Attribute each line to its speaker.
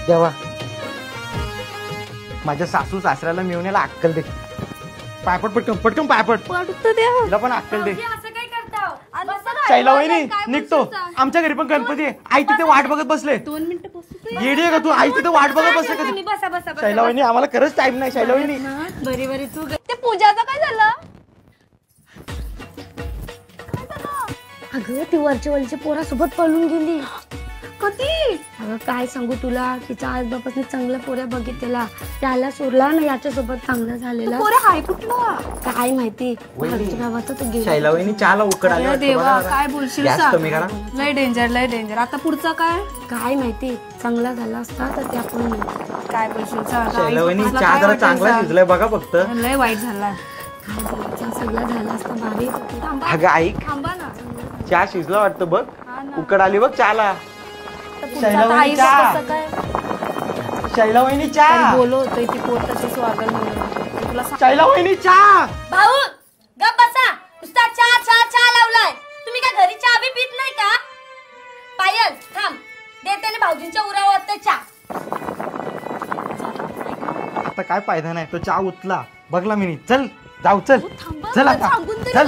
Speaker 1: देवा माझ्या सासू सासऱ्याला मिळून याला अक्कल दे. पायपट पटकन पटकन पायपट तिला पण अक्कल दे. शैला वहिनी निघतो. आमच्या घरी पण गणपती आहे. आई तिथे वाट बघत बसले.
Speaker 2: 2 मिनिटं बसतो.
Speaker 1: येडी आहे का तू? आई तिथे वाट बघत बसले का? शैला वहिनी आम्हाला खरंच टाइम नाही. शैला वहिनी
Speaker 2: बरी बरी तू ते पूजाचं काय झालं? अगं ती वरची पोरा सोबत पळून गेली. कधी? अगं काय सांगू तुला, तिच्या आज बापासने चांगल्या पोऱ्या बघितलेला, त्याला सोडला ना याच्या सोबत चांगला झालेला. पोऱ्या हाय कुठला काय माहिती. गावाचा तो गेला.
Speaker 1: शैला वहिनी चहाला उकड आली.
Speaker 2: देवा काय बोलशील
Speaker 1: कमी करा.
Speaker 2: लय डेंजर. आता पुढचा काय माहिती. चांगला झाला असता तर ते आपण काय बोलशील.
Speaker 1: शैला वहिनी चहा जरा चांगला शिजलाय बघा. फक्त
Speaker 2: लय वाईट झाला. सगळं झालं असतं भारी.
Speaker 1: अगं ऐक
Speaker 2: थांबा ना.
Speaker 1: चहा शिजला वाटतं बघ. उकड आली बघ चहाला. शैला वहिनी चहा
Speaker 2: बोलवतोय ती पोटाचं स्वागत म्हणून.
Speaker 1: शैला वहिनी चहा.
Speaker 3: भाऊ गप बसा. नुसता चहा लावलाय. तुम्ही काय घरी चहा बी पीत नाही का? पायल थांब देते ना भाऊजींच्या उरावर चहा.
Speaker 1: आता काय फायदा नाही. तो चहा उतला बघला मी. चल जाऊ चल. चल आता चल.